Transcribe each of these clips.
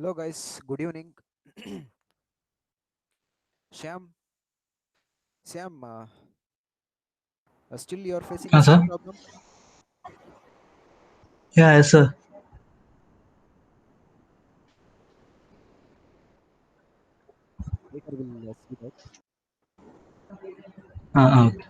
Hello guys, good evening. Sham, Sam, still you are facing the Sir? same problem? Yeah, yes, sir. Later we'll see that. Okay.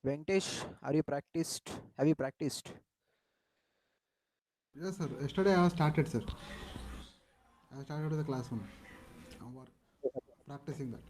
Venkatesh, are you practiced? Have you practiced? Yes, sir. Yesterday I have started, sir. I started the class one. I was practicing that.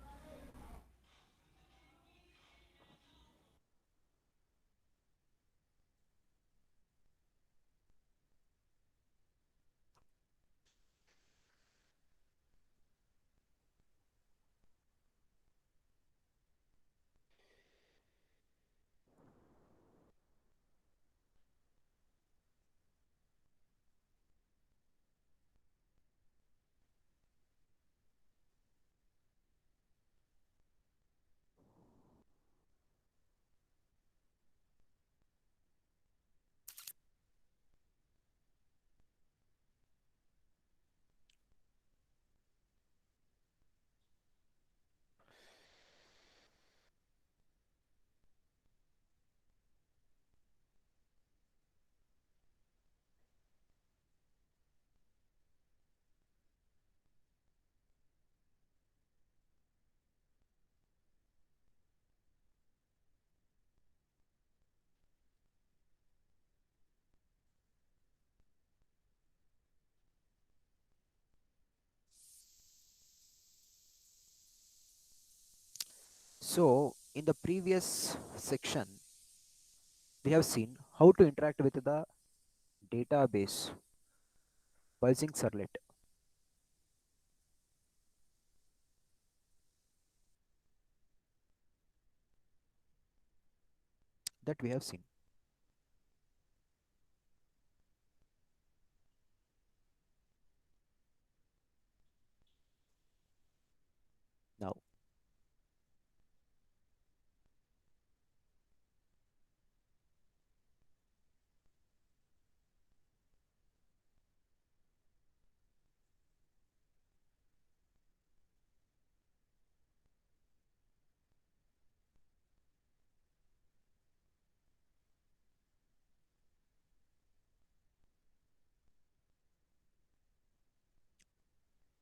So, in the previous section, we have seen how to interact with the database buzzing servlet that we have seen. Now,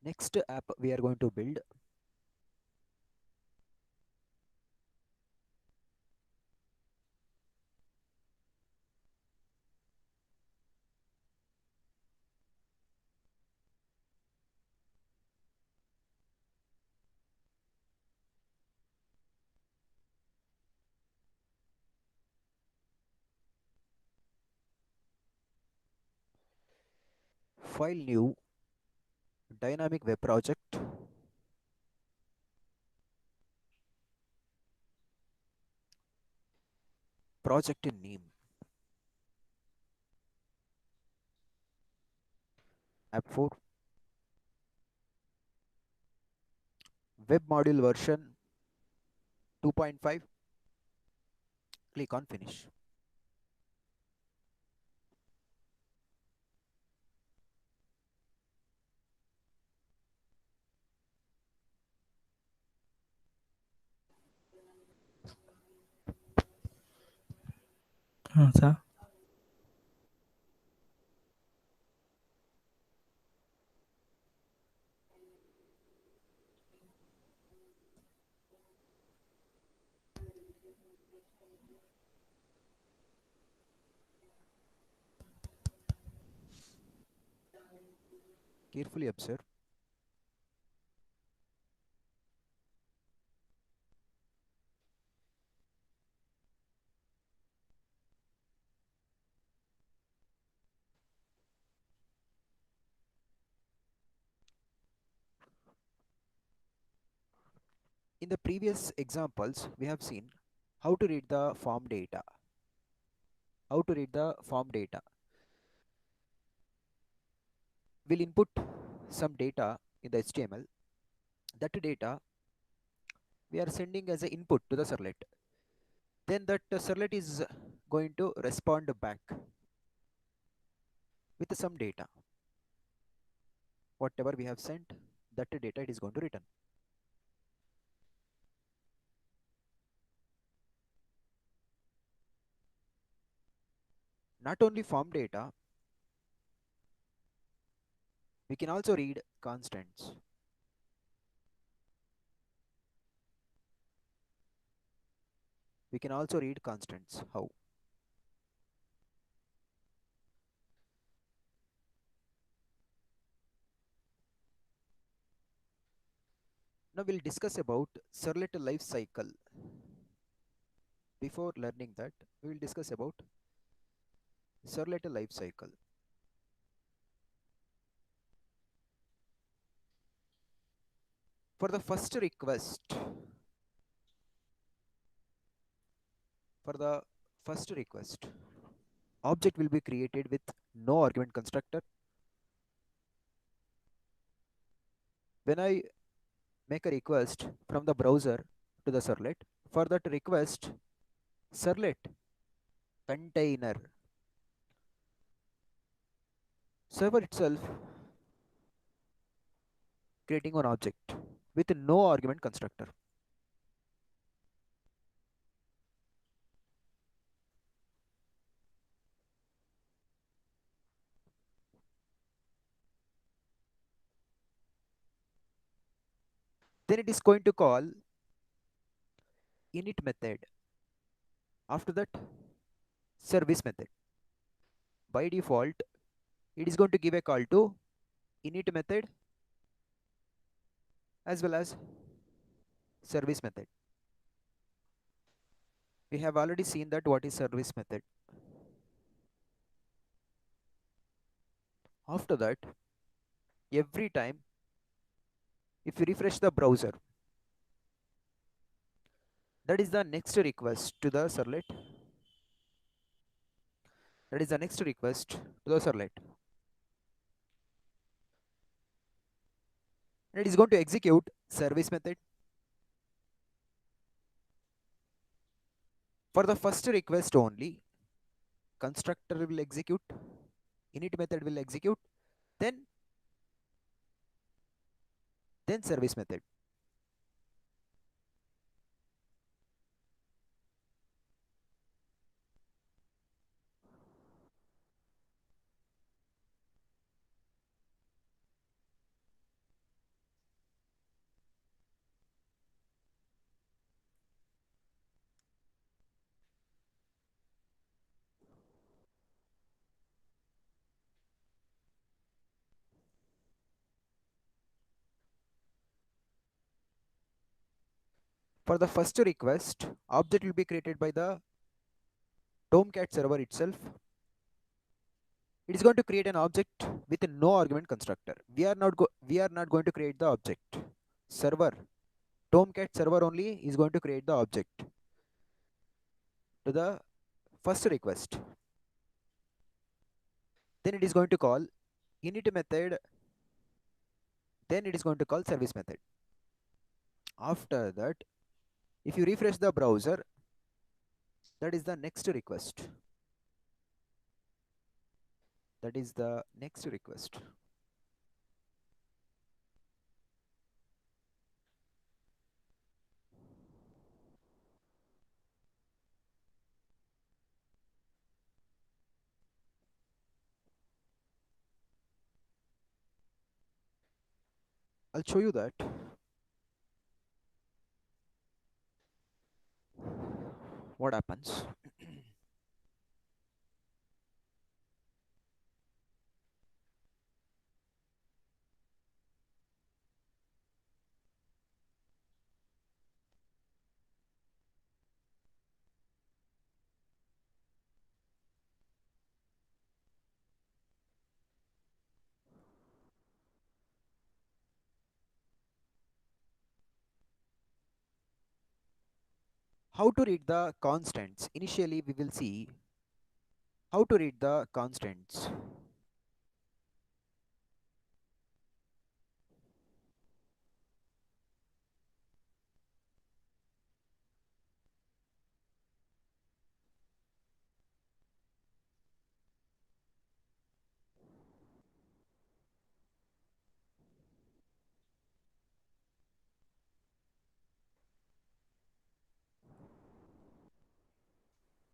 next app we are going to build file new dynamic web project, project in name, app 4, web module version 2.5, click on finish. Sir? Carefully observe. In the previous examples, we have seen how to read the form data. How to read the form data. We'll input some data in the HTML. That data we are sending as an input to the servlet. Then that servlet is going to respond back with some data. Whatever we have sent, that data it is going to return. Not only form data, we can also read constants. We can also read constants. How? Now we'll discuss about servlet life cycle. Before learning that, we will discuss about servlet life cycle. For the first request, for the first request, object will be created with no argument constructor. When I make a request from the browser to the servlet, for that request, servlet container server itself creating one object with no argument constructor. Then it is going to call init method. After that, service method. By default, it is going to give a call to init method as well as service method. We have already seen that what is service method. After that, every time if you refresh the browser, that is the next request to the servlet. That is the next request to the servlet. And it is going to execute service method. For the first request only, constructor will execute, init method will execute, then service method. For the first request, object will be created by the Tomcat server itself. It is going to create an object with no argument constructor. We are not going to create the object. Server, Tomcat server only is going to create the object to the first request. Then it is going to call init method. Then it is going to call service method. After that, if you refresh the browser, that is the next request. That is the next request. I'll show you that. What happens? How to read the constants? Initially, we will see how to read the constants.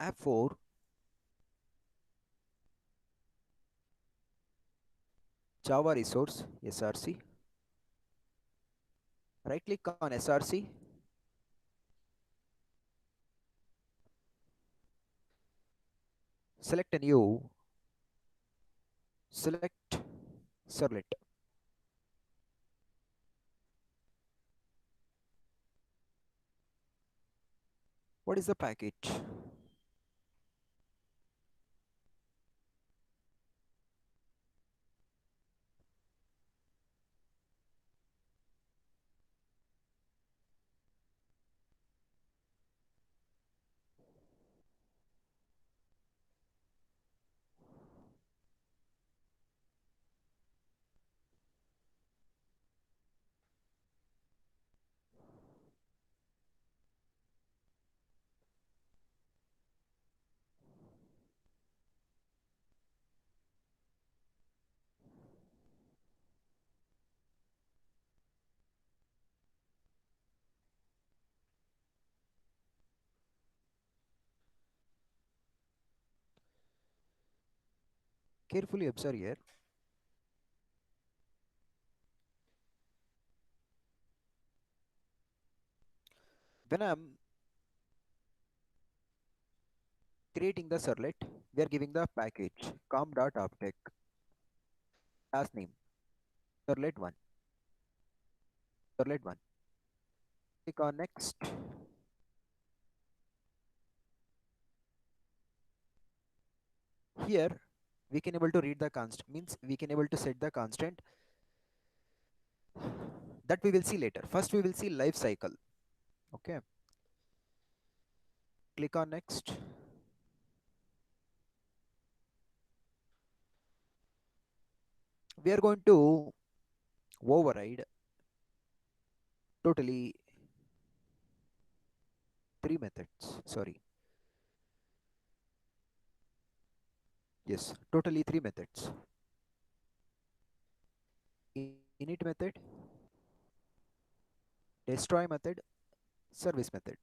App4, Java resource, src. Right click on src. Select a new, select servlet. What is the package? Carefully observe here. When I'm creating the servlet, we are giving the package com.object as name servlet 1, servlet 1. Click on next. Here we can able to read the constant, means we can able to set the constant that we will see later. First we will see life cycle. Okay, click on next. We are going to override totally three methods. Sorry, yes, totally three methods. Init method, destroy method, service method.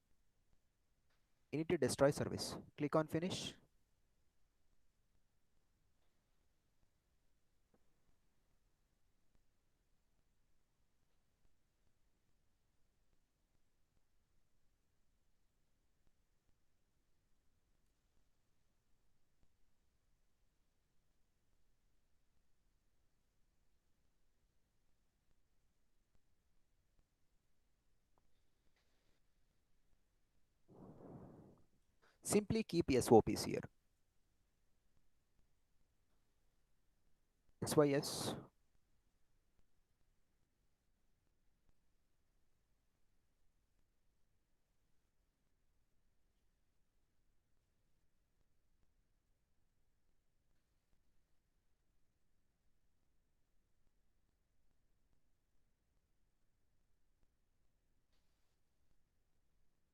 Init to destroy service. Click on finish. Simply keep SOPs here. SYS.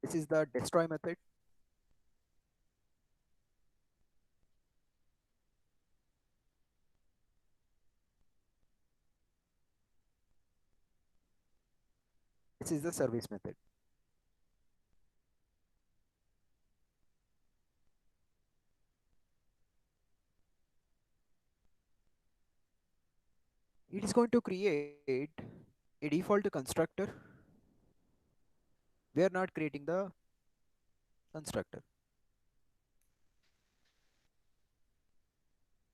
This is the destroy method. This is the service method. It is going to create a default constructor. We are not creating the constructor.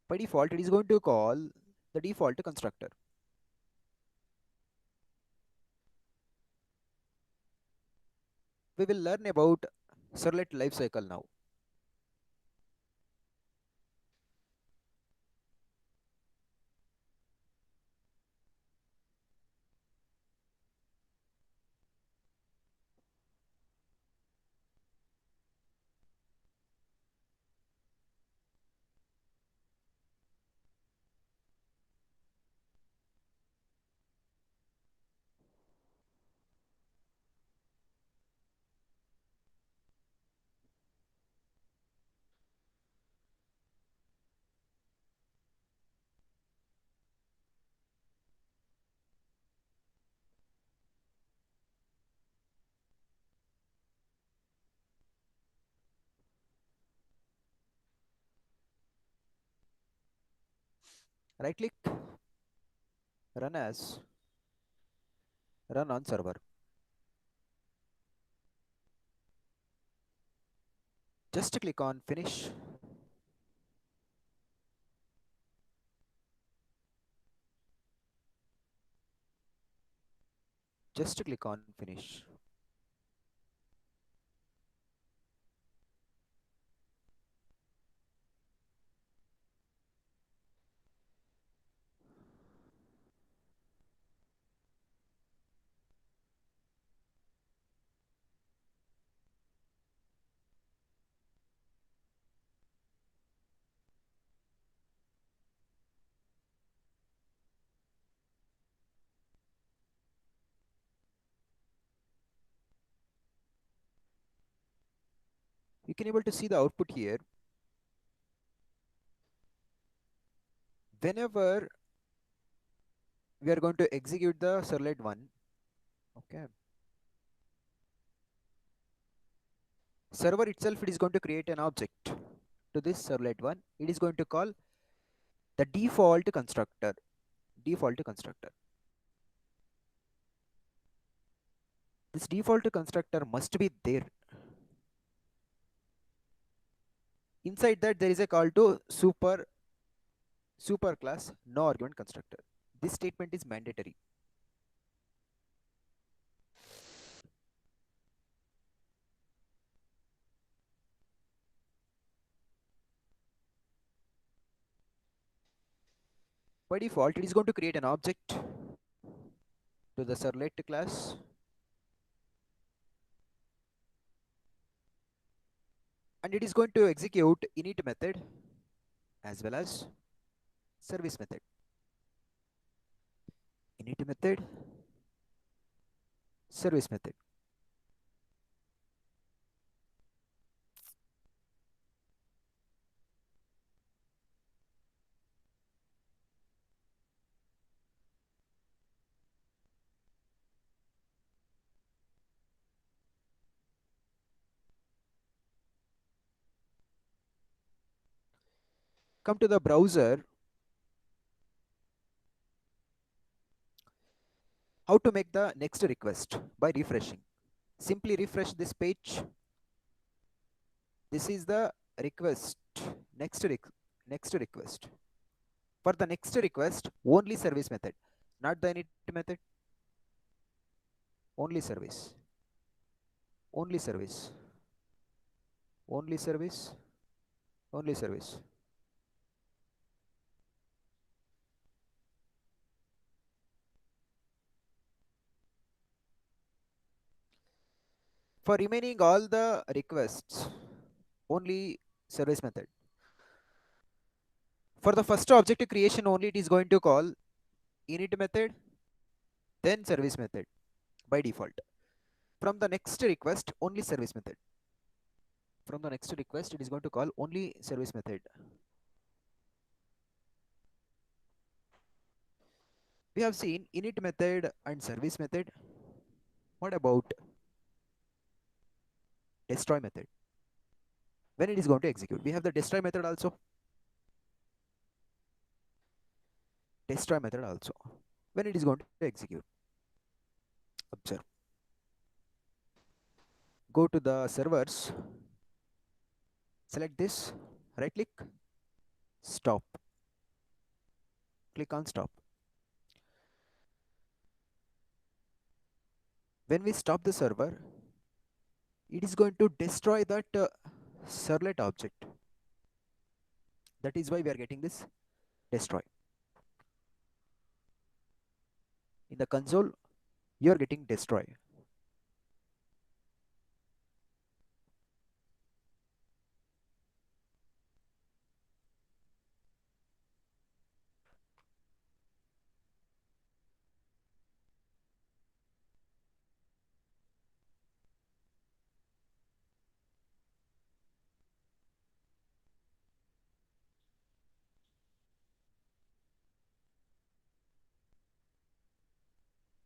By default, it is going to call the default constructor. We will learn about servlet lifecycle now. Right click, run as, run on server. Just click on finish. Just click on finish. You can able to see the output here. Whenever we are going to execute the servlet one, okay, server itself it is going to create an object to this servlet one. It is going to call the default constructor. Default constructor. This default constructor must be there. Inside that there is a call to super class no argument constructor. This statement is mandatory. By default, it is going to create an object to the servlet class, and it is going to execute init method as well as service method. Init method, service method. Come to the browser. How to make the next request? By refreshing. Simply refresh this page. This is the request. Next request. For the next request, only service method, not the init method. Only service. Only service. Only service. Only service. For remaining all the requests, only service method. For the first object creation only, it is going to call init method, then service method by default. From the next request, only service method. From the next request, it is going to call only service method. We have seen init method and service method. What about destroy method? When it is going to execute, we have the destroy method also. Destroy method also. When it is going to execute, observe. Go to the servers, select this, right click, stop. Click on stop. When we stop the server, it is going to destroy that servlet object. That is why we are getting this destroy. In the console, you are getting destroy.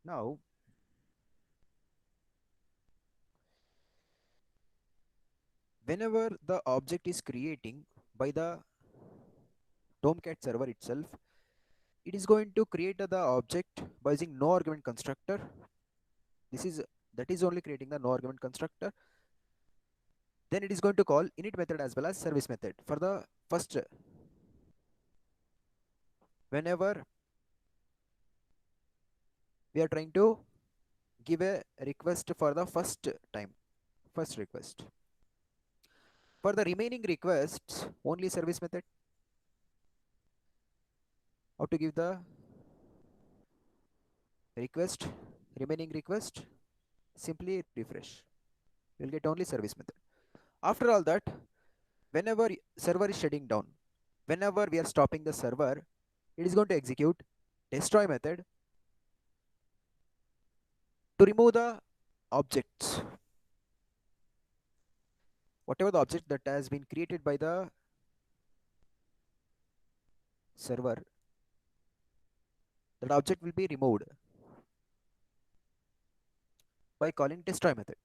Now, whenever the object is creating by the Tomcat server itself, It is going to create the object by using no argument constructor. This is that is only creating the no argument constructor. Then it is going to call init method as well as service method for the first. Whenever we are trying to give a request for the first request. For the remaining requests, only service method. How to give the request, remaining request? Simply refresh. You'll get only service method. After all that, whenever server is shutting down, whenever we are stopping the server, it is going to execute destroy method to remove the objects. Whatever the object that has been created by the server, that object will be removed by calling destroy method.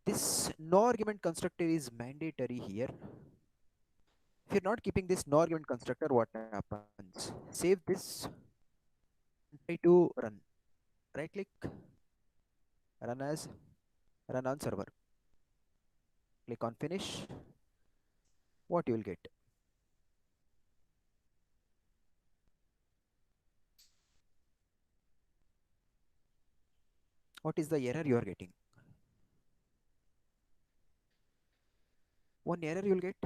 This no argument constructor is mandatory here. If you're not keeping this no argument constructor, what happens? Save this and try to run. Right click, run as run on server. Click on finish. What you will get? What is the error you are getting? One error you will get.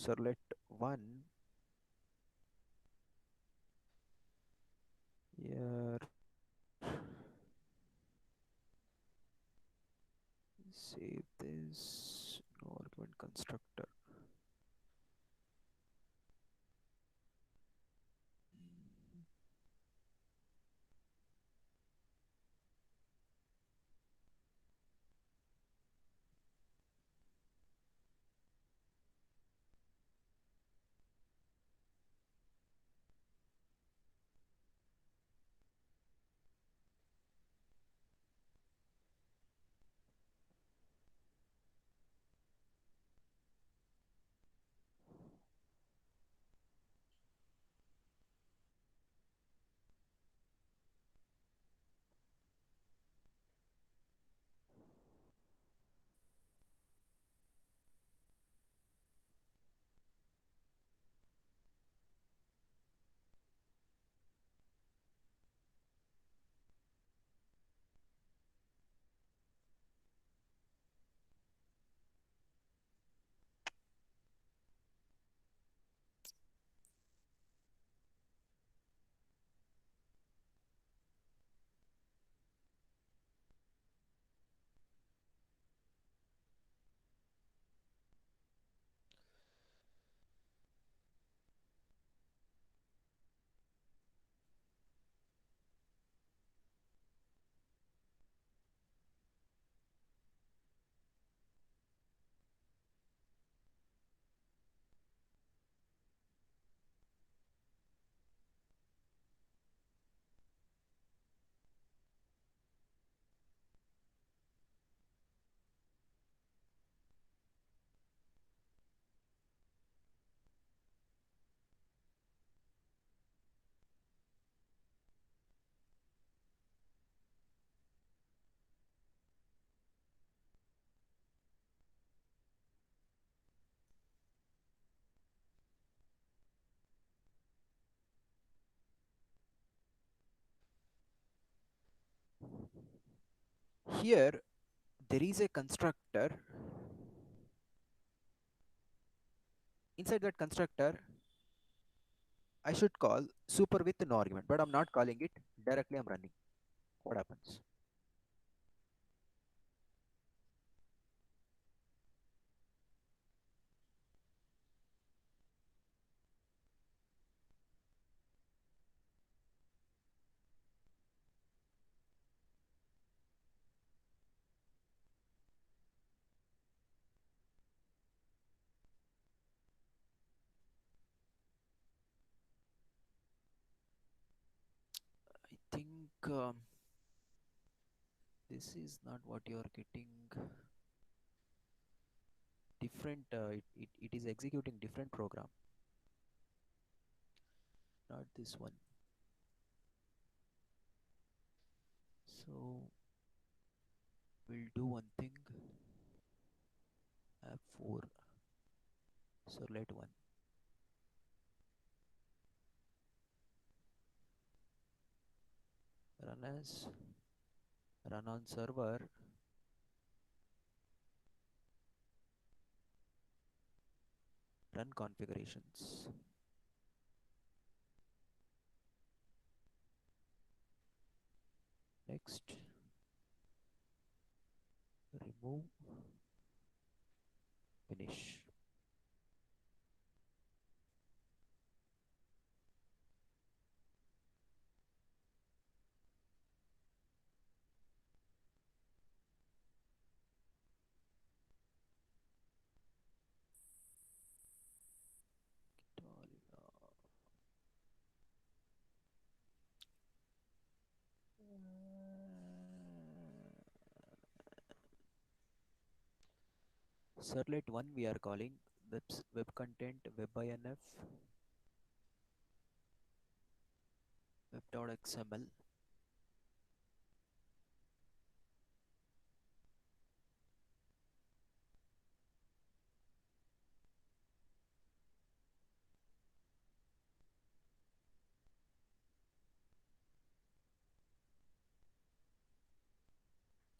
Servlet 1 here. Save this no argument constructor. Here there is a constructor. Inside that constructor, I should call super with no argument, but I'm not calling it directly. I'm running. What happens? um, this is not what you are getting. Different. It is executing different program, not this one. So we'll do one thing. F4. Servlet one. Run as run on server. Run configurations. Next, remove, finish. Servlet 1 we are calling web content web.inf web.xml.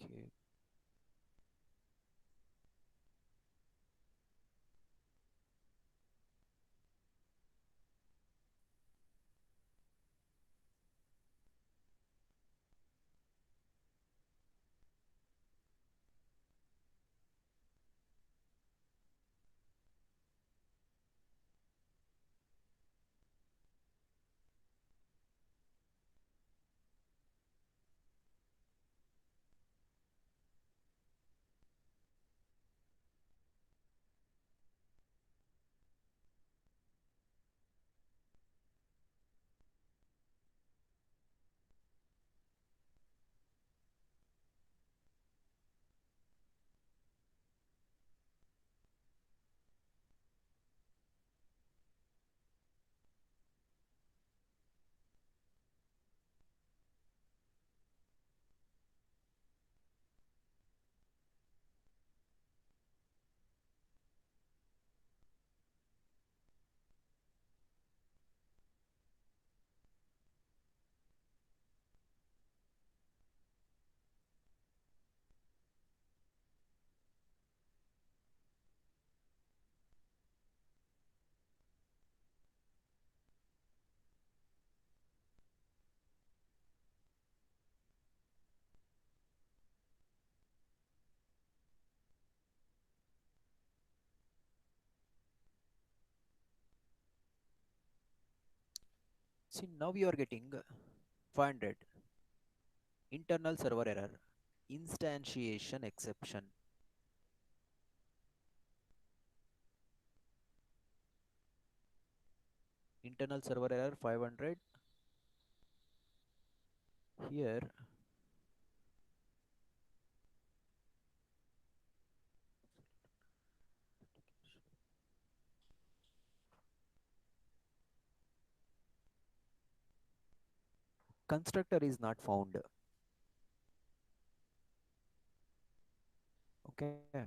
Okay. See, now you are getting 500 internal server error, instantiation exception, internal server error 500. Here constructor is not found. Okay.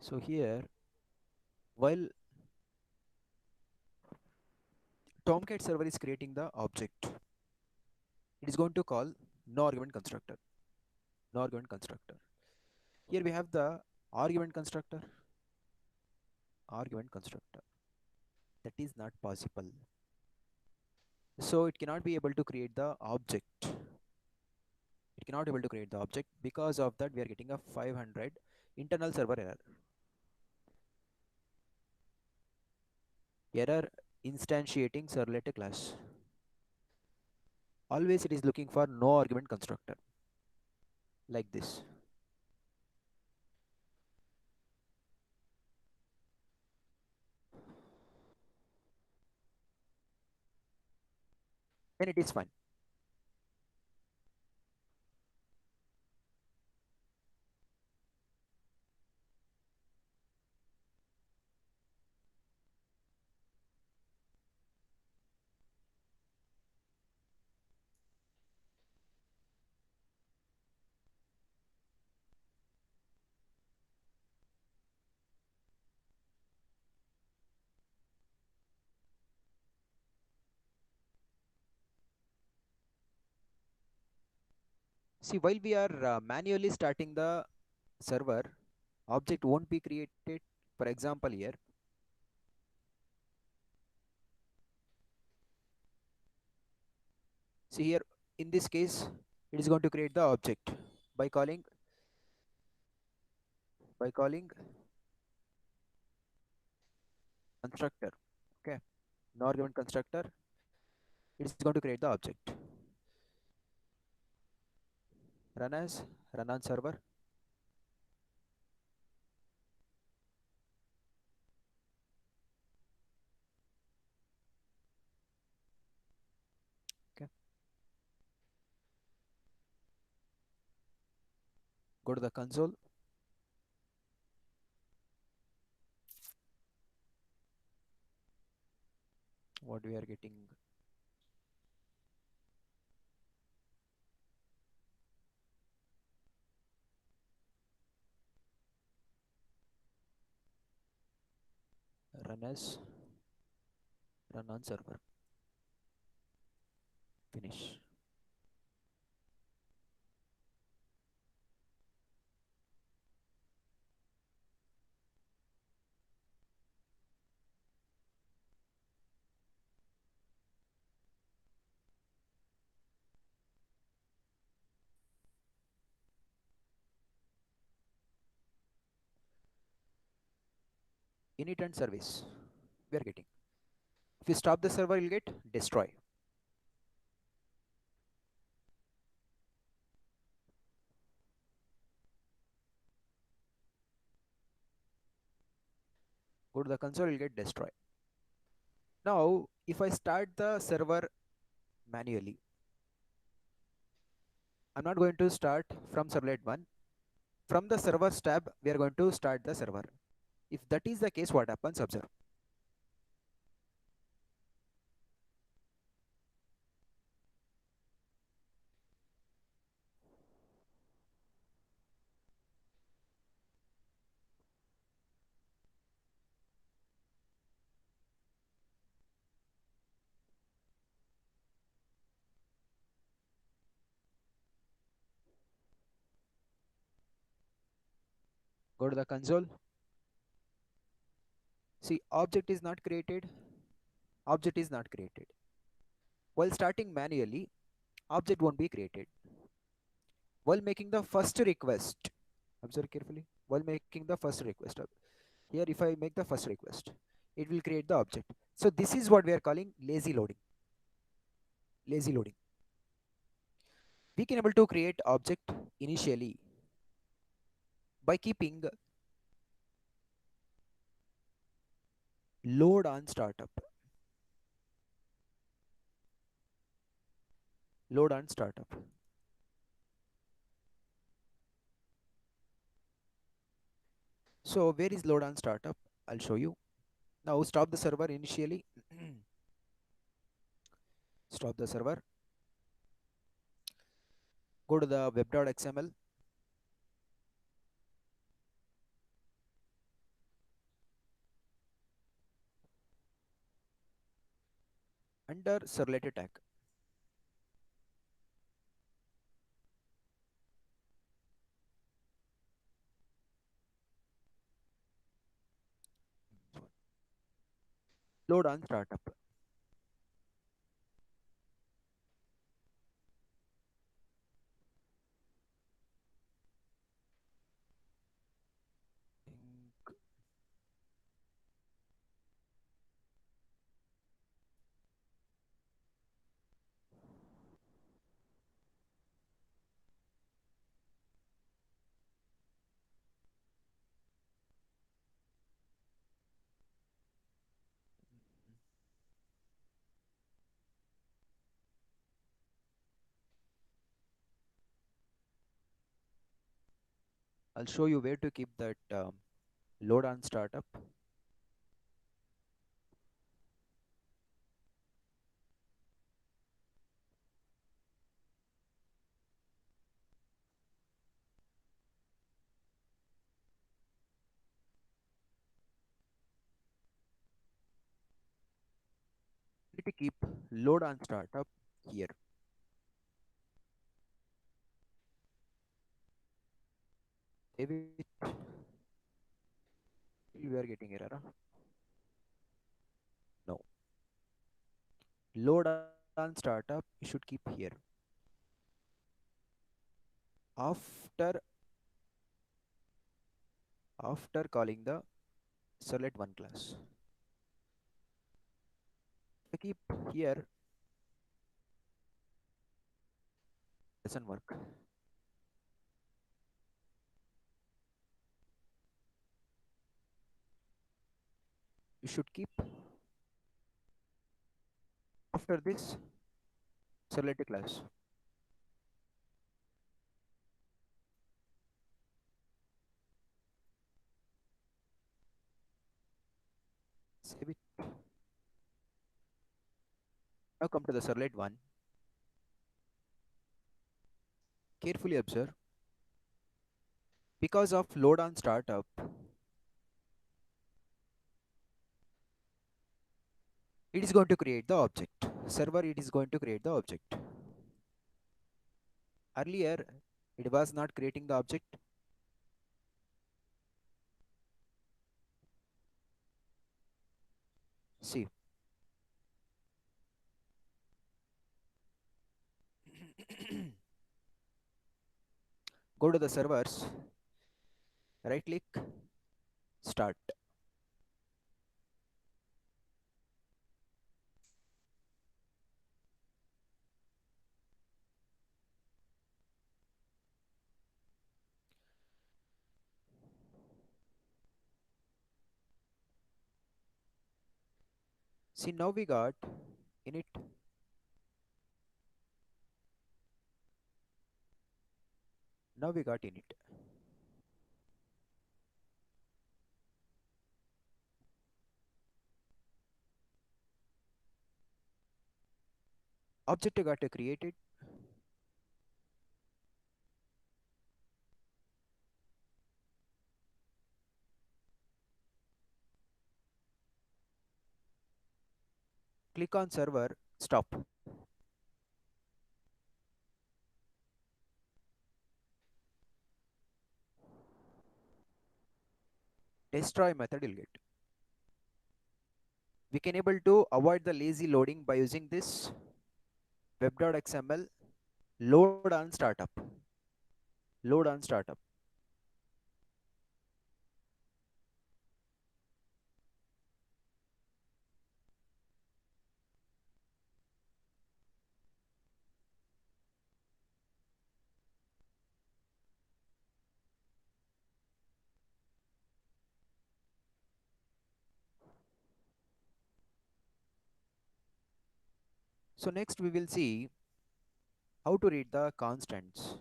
So here, while Tomcat server is creating the object, it is going to call no argument constructor. No argument constructor. Here we have the argument constructor. Argument constructor. That is not possible. So it cannot be able to create the object. It cannot able to create the object. Because of that, we are getting a 500 internal server error. Error instantiating servlet class. Always it is looking for no argument constructor. Like this. Then it is fine. See, while we are manually starting the server, object won't be created. For example, here, see here, in this case, it is going to create the object by calling constructor. Okay, no argument constructor. It is going to create the object. Run as run on server. Okay, go to the console. What we are getting? Run as run on server. Finish. Init and service. We are getting. If you stop the server, you'll get destroy. Go to the console, you'll get destroy. Now, if I start the server manually, I'm not going to start from servlet 1. From the servers tab, we are going to start the server. If that is the case, what happens? Observe. Go to the console. See, object is not created. Object is not created. While starting manually, object won't be created. While making the first request, observe carefully. While making the first request, here if I make the first request, it will create the object. So this is what we are calling lazy loading. Lazy loading. We can able to create object initially by keeping load on startup. Load on startup. So where is load on startup? I'll show you. Now stop the server initially. Stop the server. Go to the web.xml. Under servlet tag. Load on startup. I'll show you where to keep that load on startup. Need to keep load on startup here. Save it. Still we are getting error. No. Load on startup, you should keep here. After after calling the servlet one class. I keep here doesn't work. You should keep after this servlet class. Save it. Now come to the servlet one. Carefully observe. Because of load on startup, it is going to create the object. Server, it is going to create the object. Earlier, it was not creating the object. See, go to the servers, right click, start. See, now we got init. Now we got init. Object got created. Click on server, stop. Destroy method will get. We can able to avoid the lazy loading by using this web.xml load on startup. Load on startup. So next we will see how to read the constants.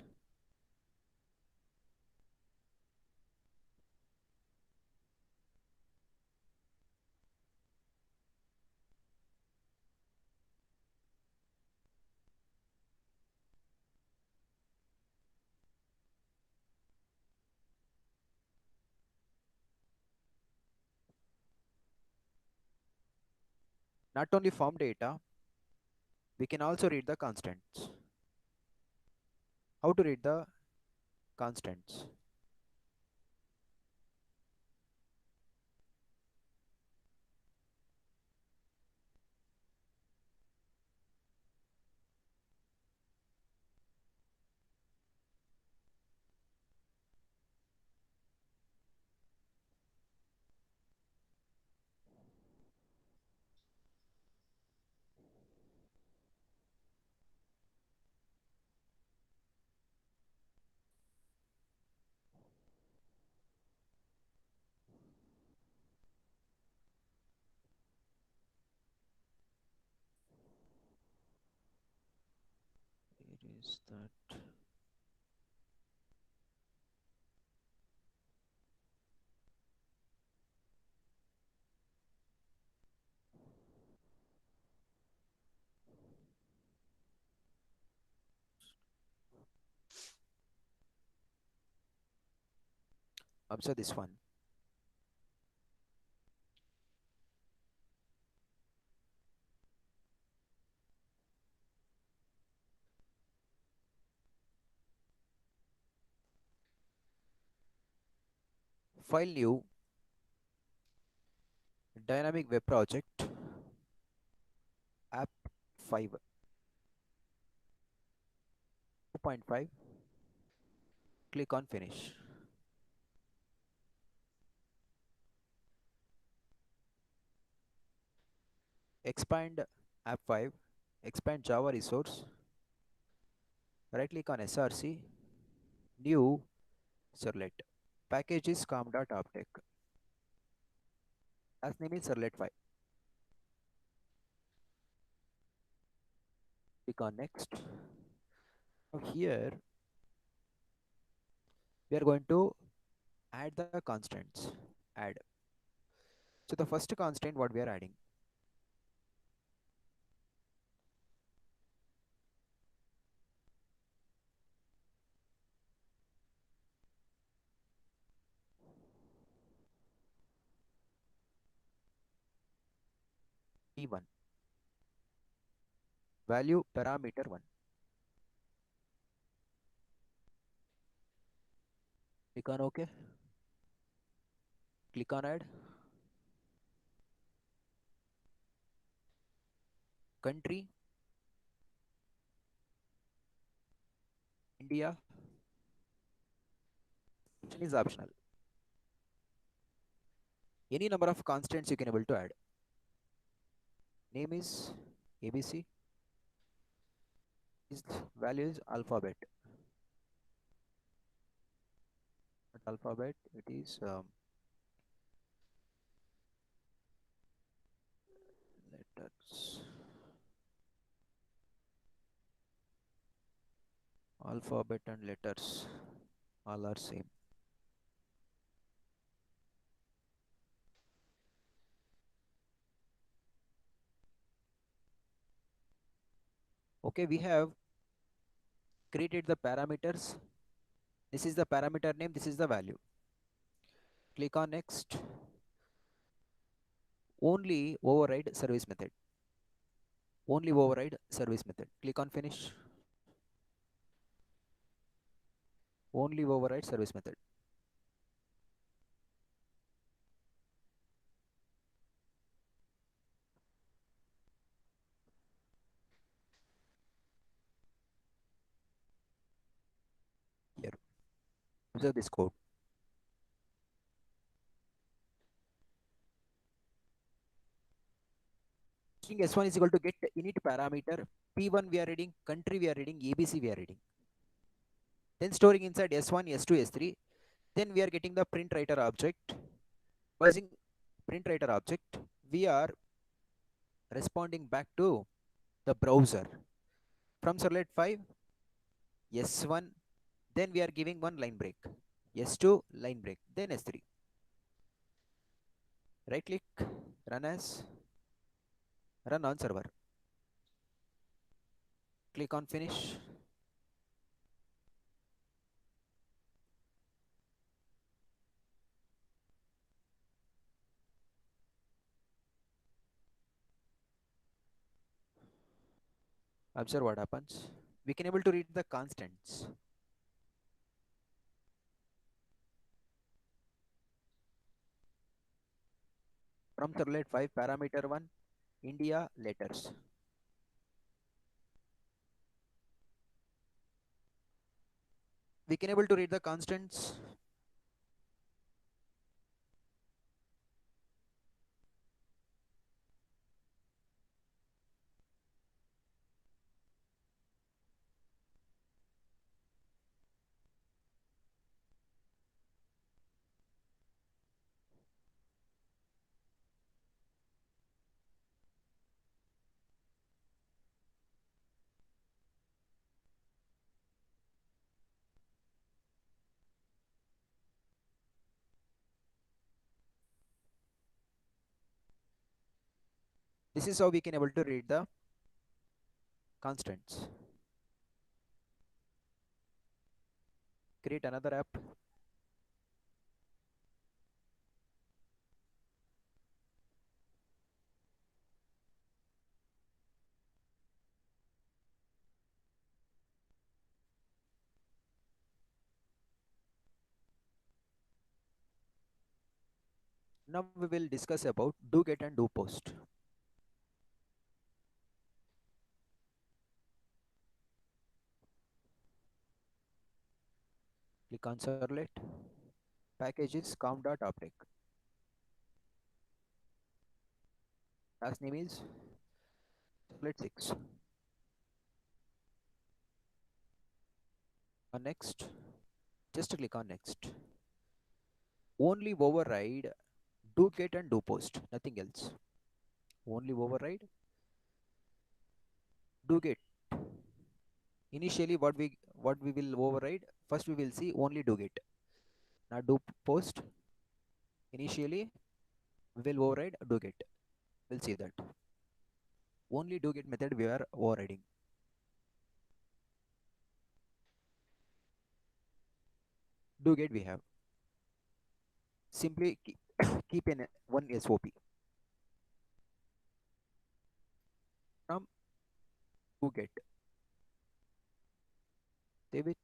Not only form data, we can also read the constants. How to read the constants? Where is that? Observe this one. File new, dynamic web project, app 5, 2.5, click on finish. Expand app 5, expand Java resource, right click on src, new servlet. Package is com.optech. As name is servlet 5. Click on next. Now here we are going to add the constants. Add. So the first constant what we are adding, p1, value parameter 1. Click on OK. Click on add. Country, India. Option is optional. Any number of constants you can able to add. Name is ABC. Is value is alphabet. Not alphabet. It is letters. Alphabet and letters all are same. Okay, we have created the parameters. This is the parameter name. This is the value. Click on next. Only override service method. Only override service method. Click on finish. Only override service method. Here. Observe this code. String S1 is equal to get init parameter. P1 we are reading, country we are reading, ABC we are reading. Then storing inside S1, S2, S3. Then we are getting the print writer object. Using print writer object, we are responding back to the browser. From servlet 5, S1, then we are giving one line break. S2, line break, then S3. Right click, run as, run on server. Click on finish. Observe what happens. We can able to read the constants. From servlet 5, parameter 1, India, letters. We can able to read the constants. This is how we can able to read the constants. Create another app. Now we will discuss about do get and do post. Click on Servlet. Package is com.optic. Class name is Servlet 6. On next, just click on next. Only override do get and do post, nothing else. Only override do get. Initially, what we will override, first we will see only do get. Now do post. Initially, we will override do get. We'll see that. Only do get method we are overriding. Do get we have. Simply keep in one SOP from do get. Save it.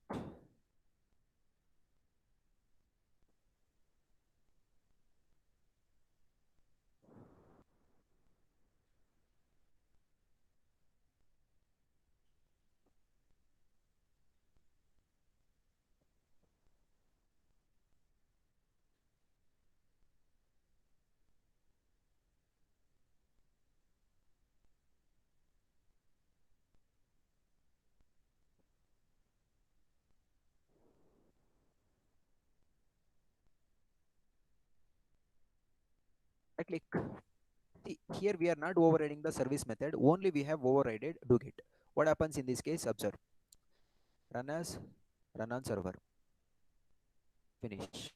I click. See, here we are not overriding the service method. Only we have overridden do get. What happens in this case? Observe. Run as run on server. Finish.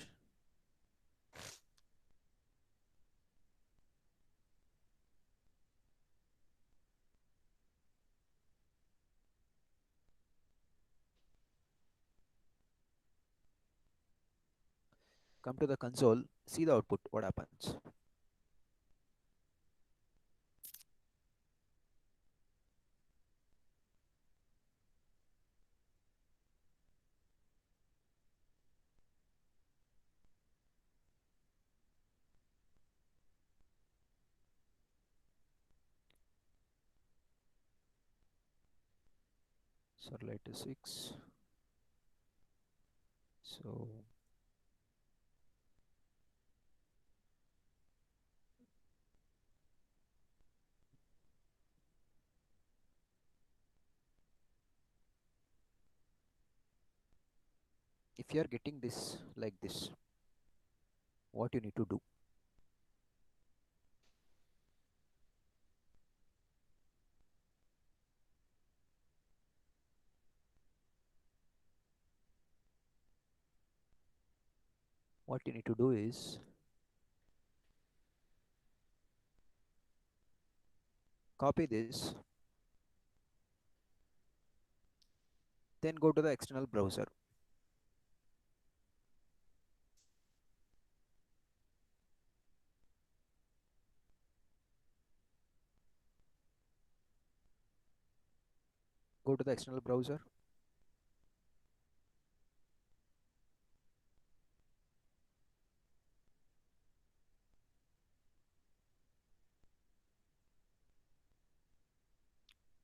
Come to the console. See the output. What happens? Servlet 6. So if you are getting this like this, what you need to do? What you need to do is copy this, then go to the external browser. Go to the external browser.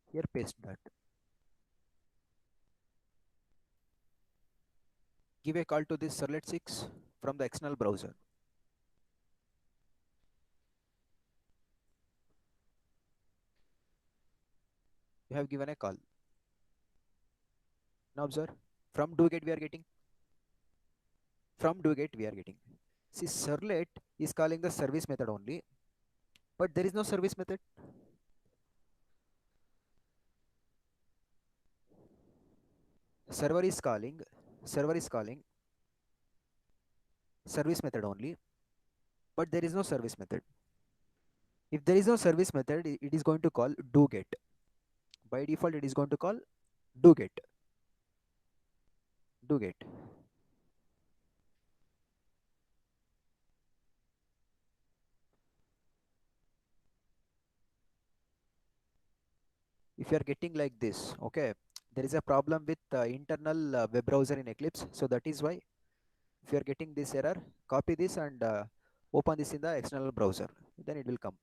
Here paste that. Give a call to this Servlet 6 from the external browser. You have given a call. Now observe. From do get we are getting. From do get we are getting. See, Servlet is calling the service method only, but there is no service method. Server is calling. Server is calling service method only, but there is no service method. If there is no service method, it is going to call do get. By default, it is going to call do get. Do get. If you are getting like this, okay, there is a problem with internal web browser in Eclipse. So that is why if you are getting this error, copy this and Open this in the external browser, then it will come.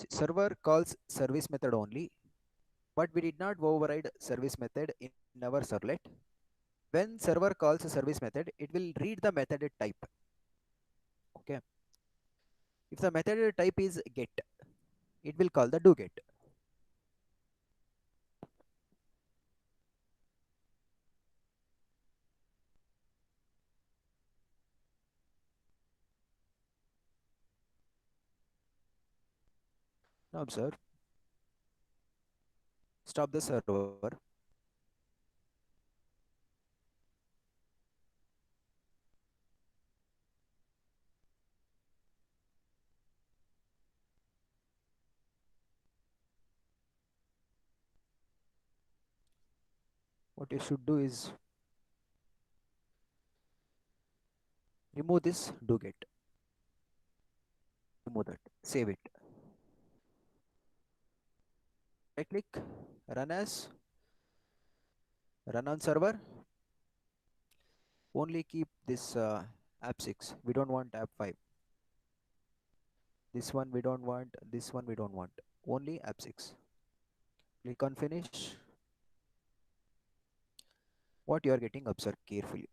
Server calls service method only, but we did not override service method in our servlet. When server calls a service method, it will read the method type. Okay. If the method type is get, it will call the do get. Now observe, stop the server. What you should do is remove this do get. Remove that. Save it. Right click, run as, run on server. Only keep this app 6. We don't want app 5. This one we don't want. This one we don't want. Only app 6. Click on finish. What you are getting, observe carefully.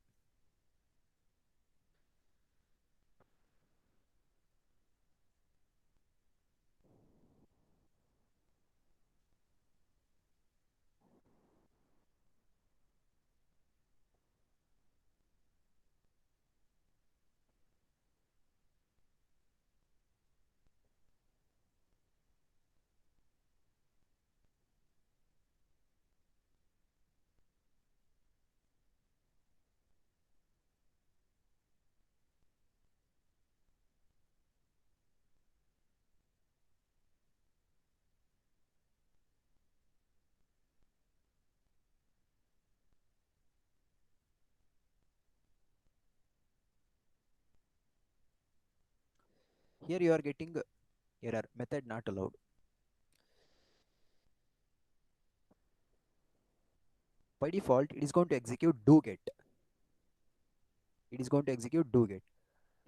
Here you are getting error, method not allowed. By default, it is going to execute do get. It is going to execute do get.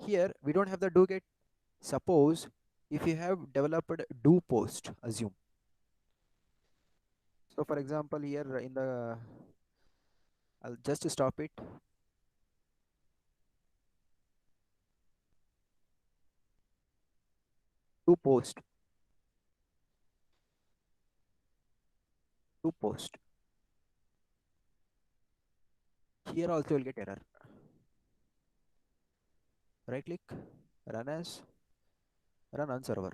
Here we don't have the do get. Suppose if you have developed do post, assume. So for example, here in the, I'll just stop it. Do post, do post. Here also you'll get error. Right click, run as, run on server.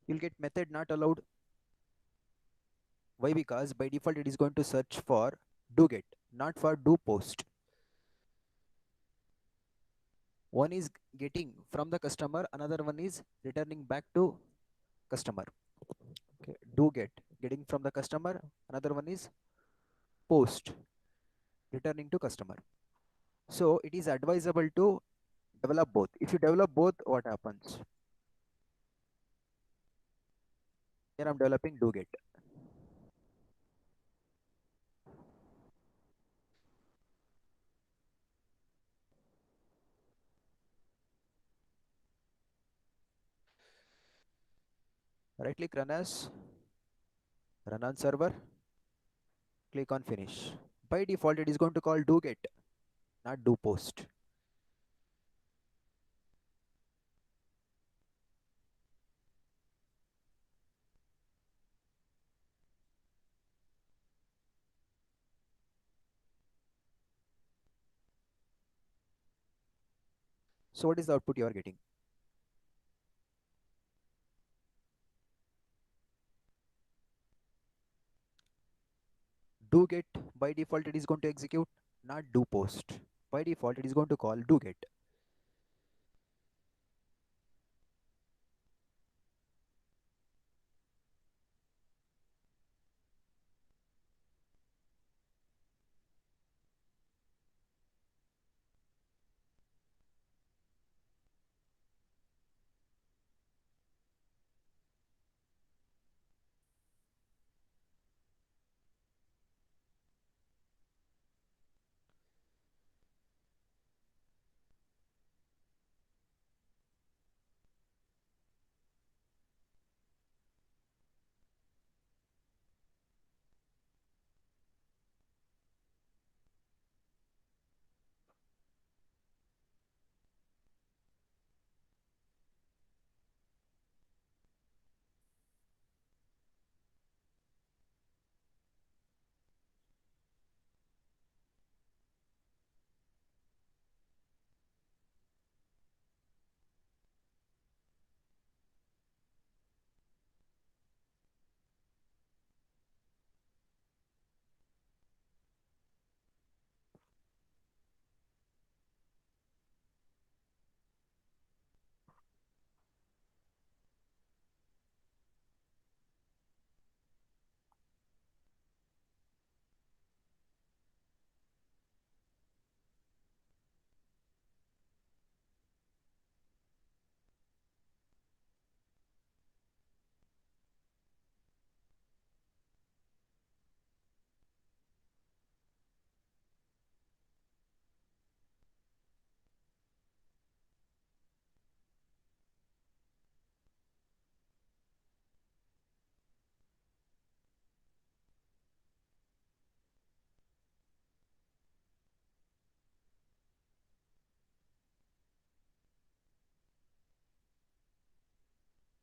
You'll get method not allowed. Why? Because by default it is going to search for do get, not for do post. One is getting from the customer, another one is returning back to customer. Okay, do get, getting from the customer, another one is post, returning to customer. So it is advisable to develop both. If you develop both, what happens? Here I'm developing do get. Right click, run as, run on server, click on finish. By default it is going to call do get, not do post. So what is the output you are getting? Do get, by default it is going to execute, not do post. By default it is going to call do get.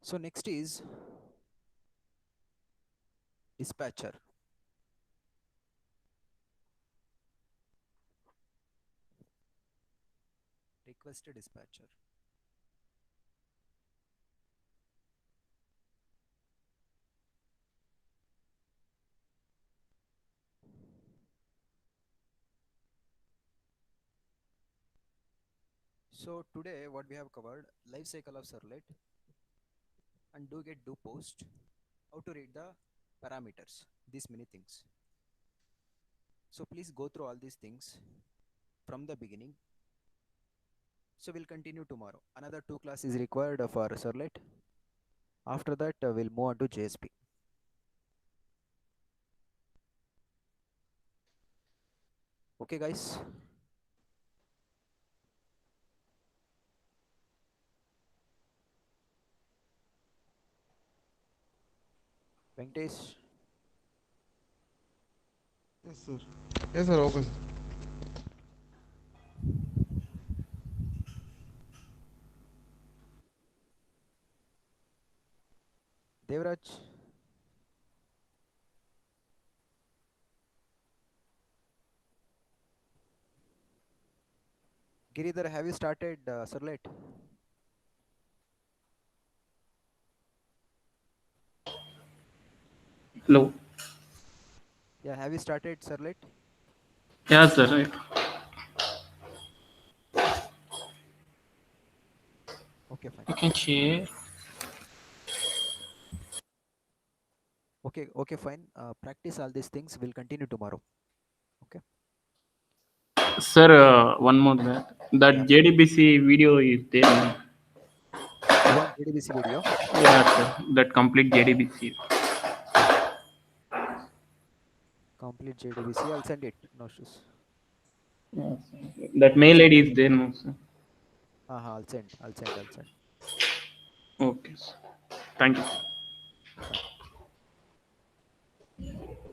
So next is dispatcher. Request dispatcher. So today what we have covered, life cycle of servlet and do get do post, how to read the parameters, these many things. So please go through all these things from the beginning. So we'll continue tomorrow. Another 2 class is required for servlet. After that we'll move on to JSP. Okay guys. Venkatesh, Yes, sir. Yes, sir. Okay. Devraj, Giridhar, have you started servlet? Hello. Yeah, have you started servlet? Yeah, sir. Okay, fine. I can share. Okay, fine. Practice all these things. We'll continue tomorrow. Okay. Sir, one more that Yeah. JDBC video is there. No? You want JDBC video? Yeah, sir. That complete JDBC. Complete JDBC. I'll send it. No issues. Yeah, sir. That I'll mail send ID it. is there, no, sir. I'll send. I'll send. I'll send. Okay, sir. Thank you. Fine.